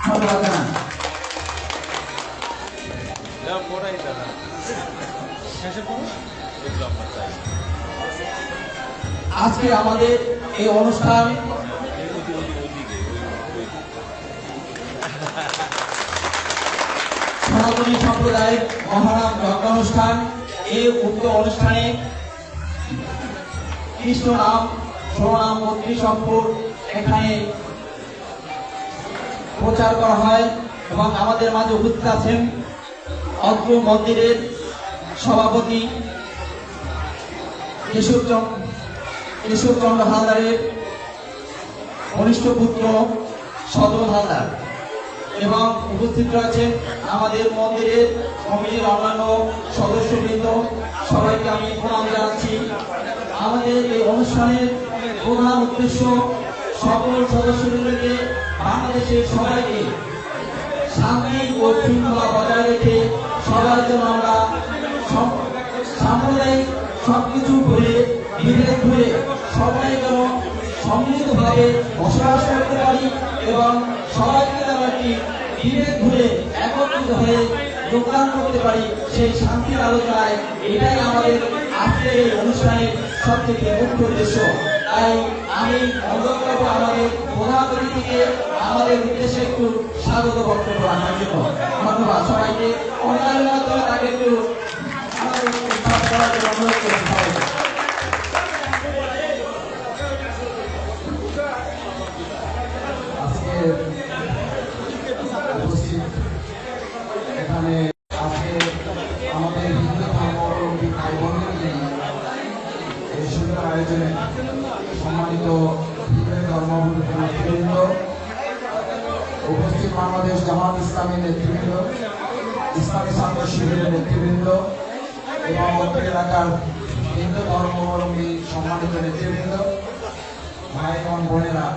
ধন্যবাদ জানান। আজকে আমাদের এই অনুষ্ঠান সনাতনী সম্প্রদায়ের মহানাম যজ্ঞানুষ্ঠান। এই উক্ত অনুষ্ঠানে কৃষ্ণ নাম প্রণাম মন্ত্রী সম্পদ এখানে প্রচার করা হয় এবং আমাদের মাঝে উপস্থিত আছেন অত্র মন্দিরের সভাপতি কেশবচন্দ্র হালদারের কনিষ্ঠ পুত্র সদর হালদার এবং উপস্থিত রয়েছেন আমাদের মন্দিরের কমিটির অন্যান্য সদস্যবৃন্দ। সবাইকে আমি প্রণাম জানাচ্ছি। আমাদের এই অনুষ্ঠানের প্রধান উদ্দেশ্য সকল সদস্যবৃন্দকে বাংলাদেশের সবাইকে শান্তি ও শৃঙ্খলা বজায় রেখে সবার জন্য আমরা সাম্প্রদায়িক সবকিছু ভুলে বিভেদ ভুলে সবাই যেন সমৃদ্ধভাবে বসবাস করতে পারি এবং সবাইকে যেন একটি বিভেদ ভুলে একত্রিত হয়ে যোগদান করতে পারি সেই শান্তির আলোচনায়। এটাই আমাদের আজকের এই অনুষ্ঠানের সবথেকে মুখ্য উদ্দেশ্য। তাই আমি অনুরোধ করবো আমাদের প্রধান অতিথিকে আমাদের উদ্দেশ্যে একটু স্বাগত বক্তব্য রাখার জন্য। ধন্যবাদ সবাইকে। অনলাইনের মাধ্যমে তাকে একটু অনুরোধ করছি সবাইকে। এখানে আজকে আমাদের হিন্দু ধর্মাবলম্বী ভাই বোনদের এই সুন্দর আয়োজনে সম্মানিত হিন্দু ধর্মাবলম্বী নেতৃবৃন্দ, উপস্থিত বাংলাদেশ জামাত ইসলামী নেতৃবৃন্দ, ইসলামী ছাত্র শিবিরের নেতৃবৃন্দ এবং অত্র এলাকার হিন্দু ধর্মাবলম্বী সম্মানিত নেতৃবৃন্দ, ভাই এবং বোনেরা,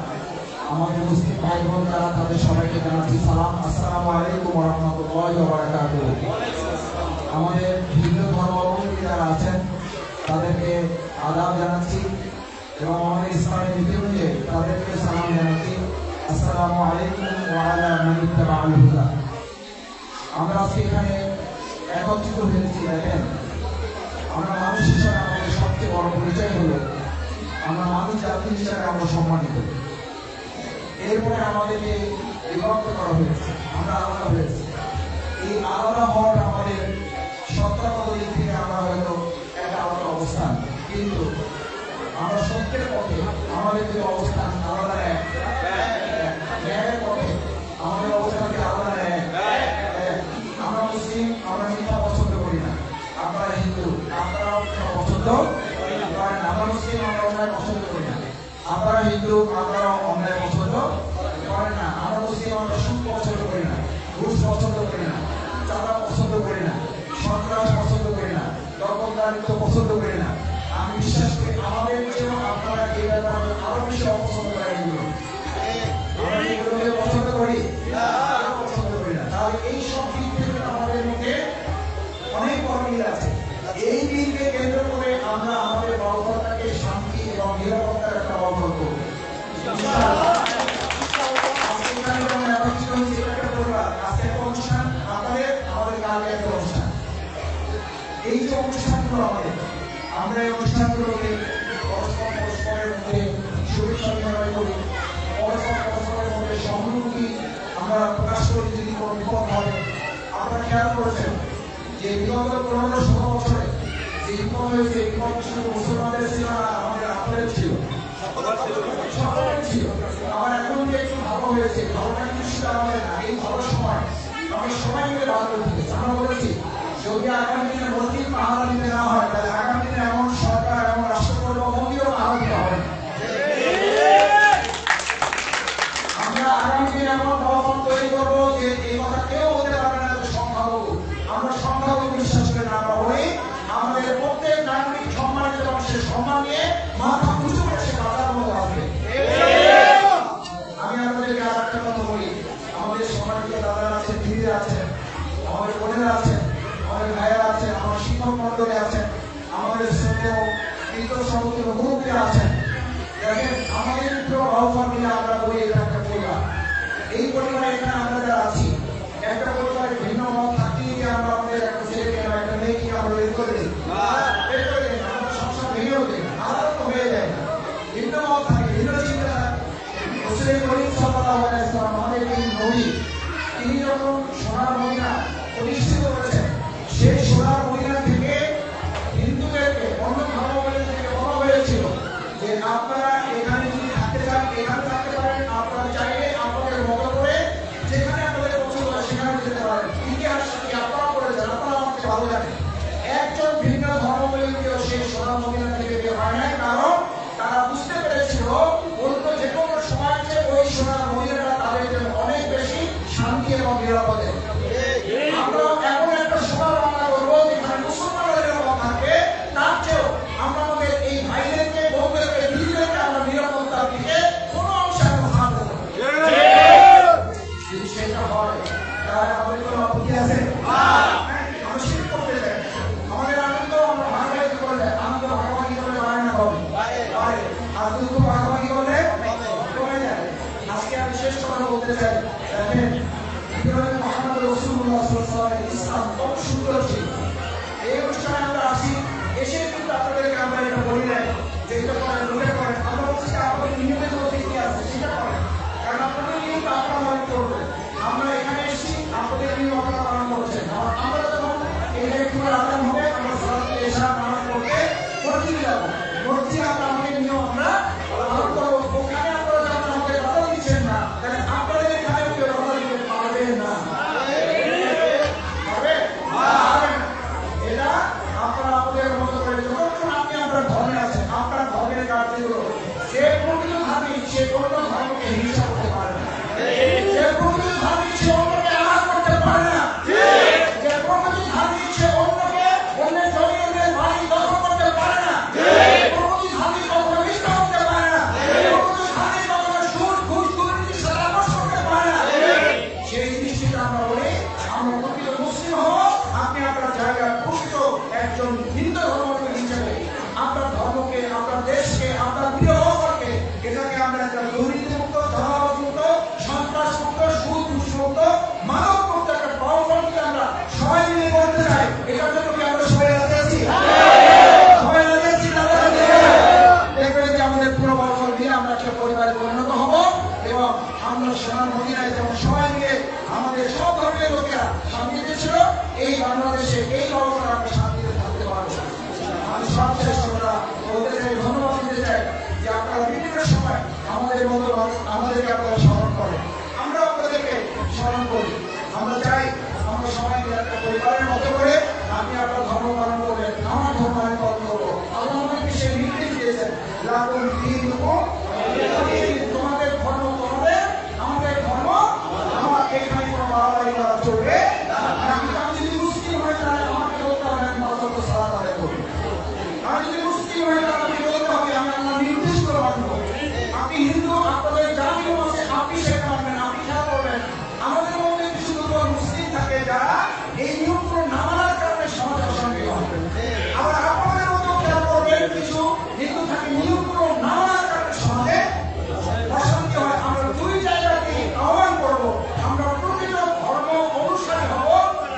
আমাদের মুসলিম ভাই বোন যারা তাদের সবাইকে জানাচ্ছি সালাম, আসসালামু আলাইকুম ওয়া রাহমাতুল্লাহি ওয়া বারাকাতুহু। আমাদের হিন্দু ধর্মাবলম্বী যারা আছেন তাদেরকে আদাব জানাচ্ছি এবং আমাদের ইসলামের নীতি অনুযায়ী তাদেরকে সালাম জানাচ্ছি, আসসালামু আলাইকুম ওয়া আলা মান ইত্তাবা'আল হুদা। আমরা আজকে এখানে একত্রিত হয়েছি। দেখেন, আমরা মানুষ হিসাবে আমাদের সবচেয়ে বড় পরিচয় হলো আমরা মানুষ জাতি হিসাবে আমরা সম্মানিত। এরপরে আমাদেরকে বিভক্ত করা হয়েছে, আমরা আলাদা হয়েছি। এই আলাদা হওয়াটা আমাদের সত্যগত দিক থেকে আমরা হয়তো একটা আলাদা অবস্থান, কিন্তু আমরা সত্যের পথে আমাদের যে অবস্থান আলাদা এক, ন্যায়ের পথে আমাদের অবস্থানকে আলাদা এক। আমরা মুসলিম, আমরা মিথ্যা পছন্দ করি না। আপনারা হিন্দু, আপনারাও পছন্দ করেন। আমরা মুসলিম, আমরা অন্যায় পছন্দ করি না। আপনারা হিন্দু, আপনারা অন্যায় পছন্দ করেন না। আমরা মুসলিম, আমরা সুদ পছন্দ করি না, ঘুষ পছন্দ করি না, চাঁদা পছন্দ করি না, সন্ত্রাস পছন্দ করি না, দখলদারিত্ব পছন্দ করি না। আমি বিশ্বাস করি আমাদের জন্য আপনারা এই ব্যাপারে আরো বেশি অপছন্দ করেন। এগুলো আমরা এগুলোকে পছন্দ করি না, পছন্দ করি না। তাহলে এই সব দিক থেকে আমাদের মধ্যে অনেক বড় মিল আছে। এই মিলকে কেন্দ্র করে আমরা আমাদের বড়তাকে শান্তি এবং নিরাপত্তার একটা বহন করব। এই যে অনুষ্ঠানগুলো আমাদের, আমরা এই অনুষ্ঠানগুলোকে পরস্পরের মধ্যে শুভেচ্ছা বিনিময় করি, পরস্পরের মধ্যে সহানুভূতি আমরা প্রকাশ করি যদি কোনো বিপদ হয়। আপনারা খেয়াল করেছেন যে বিগত 15-16 বছরে যে বিপদ হয়েছে, বিপদ শুধু মুসলমানদের ছিল না, আমাদের আপনাদের ছিল, সকলের ছিল। আমার এখন যে একটু ভালো হয়েছে, ভালোটা কিন্তু শুধু আমাদের না, এই ভালো সময় আমরা সবাই মিলে ভালো করে দিতেছি। আমরা বলেছি যদি আগামী দিনে মন্দির পাহারা দিতে না হয়, তাহলে আগামী দিনে এমন সরকার, এমন রাষ্ট্র করবো মন্দিরও পাহারা দিতে হবে। আমরা আগামী দিনে এমন মনোভাব তৈরি করবো যে এই কথা কেউ বলতে পারবে না যে সংখ্যালঘু। আমরা সংখ্যালঘু বিশ্বাস করি না। আমরা বলি আমাদের প্রত্যেক নাগরিক সম্মানিত মানুষের সম্মান নিয়ে মাথা উঁচু করে সে বাজার মতো আসবে। আমি আপনাদেরকে আর একটা কথা বলি, আমাদের সম্মানিত দাদারা আছেন, দিদিরা আছেন, আমাদের বোনেরা আছেন, আমাদের ভাইয়েরা আছেন, আমার শিক্ষক মন্ডলী আছেন, আমাদের শ্রেণীয় মৃত সমতুল্য মুরব্বীরা আছেন। দেখেন, আমাদের আহ্বান মিলে আমরা বলি এটা একটা পরিবার। এই পরিবারে এখানে আমরা একটা পরিবারে ভিন্ন মত থাকলেই কি আমরা আমাদের একটা ছেলেকে বা একটা মেয়েকে আমরা বের করে দিই? বের করে দিই না, আমরা সংসার ভেঙেও দিই না, আলাদা তো হয়ে যায় না। ভিন্ন মত থাকে, ভিন্ন চিন্তা থাকে। রাসূল করিম সাল্লাল্লাহু আলাইহি ওয়াসাল্লাম আমাদের এই নবী, তিনি যখন সোনার মদিনা প্রতিষ্ঠিত করেছেন, সেই সোনার মদিনা থেকে হিন্দুদেরকে অন্য ধর্মাবলম্বী থেকে বলা হয়েছিল যে আপনারা এখানে যদি থাকতে চান এখানে থাকতে পারেন, আপনারা চাইলে আপনাদের মতো করে যেখানে আপনাদের পছন্দ হয় সেখানে যেতে পারেন। ইতিহাস কি আপনারা পড়েছেন, আপনারা আমাকে ভালো জানেন। একজন ভিন্ন ধর্মাবলম্বীও সেই সোনার মদিনা থেকে বের হয় নাই, কারণ তারা বুঝতে পেরেছিল অন্য যে কোনো সমাজে চেয়ে ওই সোনার মদিনাটা তাদের জন্য অনেক বেশি শান্তি এবং নিরাপদে। আমরা এমন একটা সোনার বাংলা করবো যেখানে মুসলমানদের নিরাপদ থাকে, তার চেয়েও আমরা আমাদের এই ভাইদেরকে, বউদেরকে, দিদিদেরকে আমরা নিরাপত্তার দিকে কোনো অংশে আমরা হাত দেবো। যদি সেটা হয় তাহলে আমাদের কোনো আপত্তি আছে? আমরা শিরক করতে চাই। আমাদের আনন্দ আমরা ভাগাভাগি করলে, আনন্দ ভাগাভাগি করলে বাড়ে না কমে? বাড়ে। আর দুঃখ ভাগাভাগি করলে কমে যায়। আজকে আমি শেষ কথা বলতে চাই, দেখেন ইব্রাহিম মুহাম্মদ রাসূলুল্লাহ সাল্লাল্লাহু আলাইহি ওয়াসাল্লাম ইসলাম কত সুন্দর ছিল। এই অনুষ্ঠানে আমরা আসি, এসে কিন্তু আপনাদেরকে আমরা এটা বলি নাই যে এটা করেন ওটা করেন, আমরা বলছি যে আপনাদের নিয়মের মধ্যে কি আছে সেটা করেন, কারণ আপনাদের নিয়ম আপনারা পালন করবেন। আমরা এখানে এসেছি, আপনাদের নিয়ম আপনারা পালন করছেন। আমরা যখন এই একটু আরাম হবে, আমরা সালাতে এশা নামাজ পড়তে মসজিদে যাব, মসজিদে আমরা আমাদের নিয়ম আমরা পালন করব। ওখানে আপনারা যখন আমাদের বাধা দিচ্ছেন না, তাহলে আপনাদের এখানে কেউ বাধা দিতে পারবে না। এটা আপনারা আপনাদের মতো করে, যখন আপনি আপনার ধর্মে আছেন, আপনার ধর্মের কাজগুলো যে প্রকৃত ধার্মিক সে অন্য ধর্মকে হিংসা করতে পারে না, যে প্রকৃত ধার্মিক সে অন্যকে আঘাত করতে পারে না, যে প্রকৃত ধার্মিক সে অন্যকে অন্যের জমি অন্যের বাড়ি দখল করতে পারে না, প্রকৃত ধার্মিক কখনো মিথ্যা করতে পারে না, প্রকৃত ধার্মিক কখনো সুদ ঘুষ দুর্নীতির সাথে আপোষ করতে পারে না। সেই দৃষ্টিতে আমরা বলি আমরা প্রকৃত মুসলিম হব। আপনি আপনার জায়গায় প্রকৃত একজন হিন্দু ধর্মাবলম্বী হিসেবে আপনার ধর্মকে, আপনার দেশকে, আপনার প্রিয় ধর্মকে, এটাকে আমরা একটা দুর্নীতিমুক্ত, ধর্মমুক্ত, সন্ত্রাসমুক্ত, সুদ ঘুষমুক্ত, মানবমুক্ত একটা কর্মসূচি আমরা সবাই মিলে করতে চাই। এটার জন্য কি আমরা সবাই রাজি আছি? সবাই রাজি আছি? দেখবেন যে আমাদের পুরো বর্বর দিয়ে আমরা একটা পরিবারে পরিণত হব এবং আমরা সোনার মদিনায় যেমন সবাই মিলে আমাদের সব ধর্মের লোকেরা শান্তিতে ছিল, এই বাংলাদেশে এই বর্বরে আমরা শান্তিতে থাকতে পারবো। আমি সবশেষ কথা বলতে চাই, ধন্যবাদ দিতে চাই যে আপনারা বিভিন্ন সময় আমাদের মতো আমাদেরকে আপনারা স্মরণ করেন, আমরা আপনাদেরকে স্মরণ করি। আমরা চাই আমরা সবাই মিলে একটা পরিবারের মতো করে আপনি আপনার ধর্ম পালন করবেন, আমার ধর্ম আমি পালন করবো। আল্লাহ আমাদেরকে সেই নির্দেশ দিয়েছেন, লাকুম দীনুকুম ওয়ালিয়া দীন, তোমাদের ধর্ম তোমাদের, আমাদের ধর্ম আমার। এখানে কোনো বাড়াবাড়ি করা চলবে না। আমি যদি মুসলিম হই তাহলে আমাকে বলতে হবে আমি পাঁচ ওয়াক্ত সালাত আদায় করব। আমি যদি মুসলিম হই তাহলে আমাকে বলতে হবে আমি আল্লাহর নির্দেশ করে মানব। আপনি হিন্দু, আপনাদের যা নিয়ম আছে আপনি সেটা মানবেন, আপনি খেয়াল করবেন আমাদের মধ্যে কিছু দুর্বল মুসলিম থাকে যারা এই নিয়মগুলো না মানার কারণে সমাজে অশান্তি হয়। আবার আপনাদের মধ্যে খেয়াল করবেন কিছু হিন্দু থাকে নিয়মগুলো না মানার কারণে সমাজে অশান্তি হয়। আমরা দুই জায়গাকে আহ্বান করবো, আমরা প্রকৃত ধর্ম অনুসারী হব,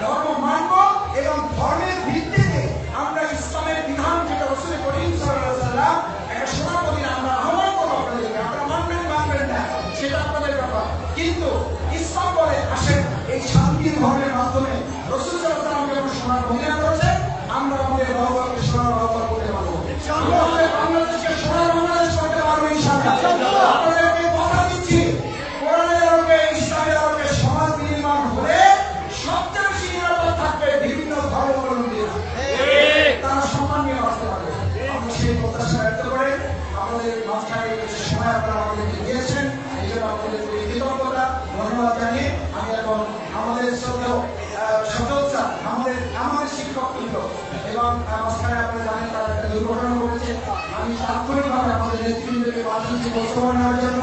ধর্ম মানব এবং ধর্মের ভিত্তিতে আমরা ইসলামের বিধান যেটা রাসূল করিম সাল্লাল্লাহু আলাইহি ওয়াসাল্লাম একটা সোনার মদিনা আমরা আহ্বান করবো আপনাদেরকে। আপনারা মানবেন মানবেন না সেটা আপনাদের ব্যাপার, কিন্তু ইসলাম বলে আসেন এই শান্তির ধর্মের মাধ্যমে রাসূল সাল্লাল্লাহু আলাইহি ওয়াসাল্লাম যখন সোনার মদিনা করেছেন আমরা আমাদের বাবা-মাকে সোনার বাবা করতে পারবো, আমরা আমাদের বাংলাদেশকে সোনার বাংলাদেশ করতে পারবো ইনশাআল্লাহ। আপনাদেরকে কথা দিচ্ছি, কোরআনের আলোকে, ইসলামের আলোকে সমাজ নির্মাণ হলে সবচেয়ে বেশি নিরাপদ থাকবে বিভিন্ন ধর্মাবলম্বীরা, তারা সম্মান নিয়ে বাঁচতে পারবে। আমরা সেই প্রত্যাশা ব্যক্ত করে আমাদের মাঝখানে কিছু সময় আপনারা আমাদেরকে দিয়েছেন, এই জন্য আপনাদের কৃতজ্ঞতা ধন্যবাদ জানিয়ে আমি এখন আমাদের শ্রদ্ধেয় সজল স্যার, আমাদের শিক্ষক বৃন্দ এবং মাঝখানে আপনারা জানেন তারা একটা দুর্ঘটনা ঘটেছে, আমি তাৎক্ষণিকভাবে আমাদের নেতৃবৃন্দকে বাঁচিয়েছি বর্তমান নেওয়ার জন্য।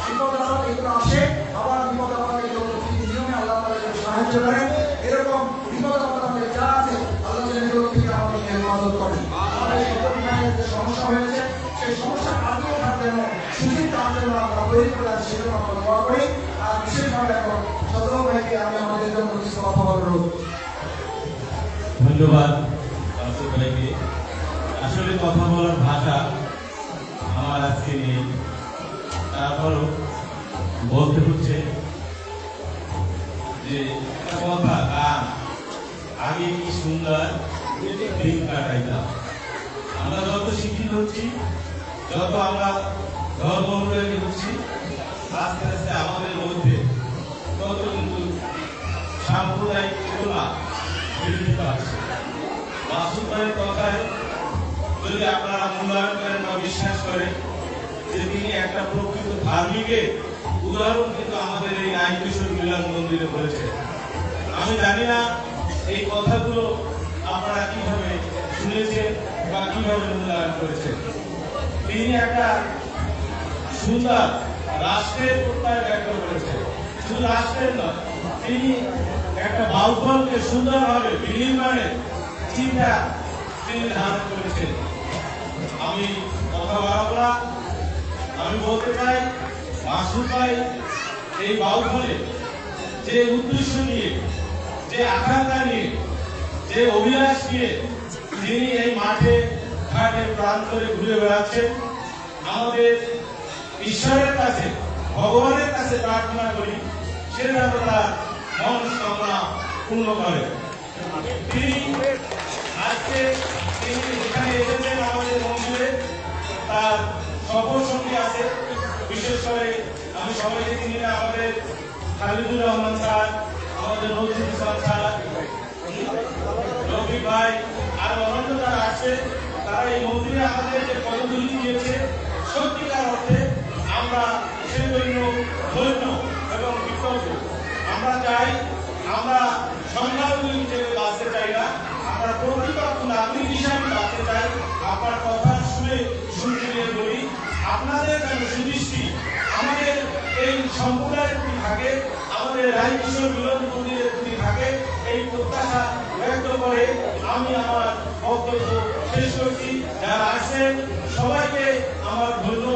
বিপদ আপদ এগুলো আসে, আবার বিপদ আপদ এগুলো প্রকৃতির নিয়মে আল্লাহ তাআলা যেন সাহায্য করেন। এরকম বিপদ আপদ আমাদের যা আছে আল্লাহ যেন এগুলো থেকে আমাদেরকে হেফাজত করেন। আমাদের সরকারি যে সমস্যা হয়েছে সেই সমস্যা কাটিয়ে ওঠার জন্য সুযোগ তার জন্য আমরা তৈরি করে আছি, সেজন্য আমরা দোয়া করি। আর বিশেষভাবে এখন সদর ভাইকে আমি আমাদের জন্য অনুরোধ। ধন্যবাদ দর্শক ভাইকে। আসলে কথা বলার ভাষা আমার আজকে নেই, তারপরও বলতে হচ্ছে যে একটা কথা, গান আগে কি সুন্দর দিন কাটাইতাম। আমরা যত শিক্ষিত হচ্ছি, যত আমরা ধর্ম অনুযায়ী হচ্ছি, আস্তে আস্তে আমাদের মধ্যে তত কিন্তু সাম্প্রদায়িক চেতনা বৃদ্ধি পাচ্ছে। মাসুদ ভাইয়ের কথায় যদি আপনারা মূল্যায়ন করেন বা বিশ্বাস করেন যে তিনি একটা প্রকৃত ধার্মিকের উদাহরণ কিন্তু আমাদের এই নাইকেশ্বর মিলন মন্দিরে বলেছে। আমি জানি না এই কথাগুলো আপনারা কিভাবে শুনেছেন বা কিভাবে মূল্যায়ন করেছেন। তিনি একটা সুন্দর রাষ্ট্রের প্রত্যয় ব্যক্ত করেছেন। শুধু রাষ্ট্রের নয়, তিনি একটা বাউফলকে সুন্দরভাবে বিনির্মাণের চিন্তা তিনি ধারণ করেছেন। আমি কথা বাড়াবো না, আমি বলতে চাই মাসুদ ভাই এই বাউফলে যে উদ্দেশ্য নিয়ে, যে আকাঙ্ক্ষা নিয়ে, যে অভিলাষ নিয়ে তিনি এই মাঠে ঘাটে প্রান্তরে ঘুরে বেড়াচ্ছেন, আমাদের ঈশ্বরের কাছে, ভগবানের কাছে প্রার্থনা করি সে যেন তার মনস্কামনা পূর্ণ করে। তিনি আজকে তিনি এখানে এসেছেন আমাদের মন্দিরে, তার সফর সঙ্গী আছে। বিশেষ করে আমি সবাইকে চিনি না, আমাদের খালিদুর রহমান স্যার, আমাদের নজরুল ইসলাম স্যার, রফিক ভাই, আর অন্যান্য যারা আসছে, তারা এই মন্দিরে আমাদের যে পদধূলি দিয়েছে, সত্যিকার অর্থে আমরা সেই জন্য ধন্য এবং কৃতজ্ঞ। আমরা চাই, আমরা সংখ্যালঘু হিসেবে বাঁচতে চাই না, আমরা প্রকৃত নাগরিক হিসাবে বাঁচতে চাই। আপনার কথা শুনে শুনতে বলি, আপনাদের যেন সুদৃষ্টি আমাদের এই সম্প্রদায়ের প্রতি থাকে, আমাদের রাইকিশোর মিলন মন্দিরের প্রতি থাকে, এই প্রত্যাশা ব্যক্ত করে আমি আমার বক্তব্য শেষ করছি। যারা আসছেন সবাইকে আমার ধন্যবাদ।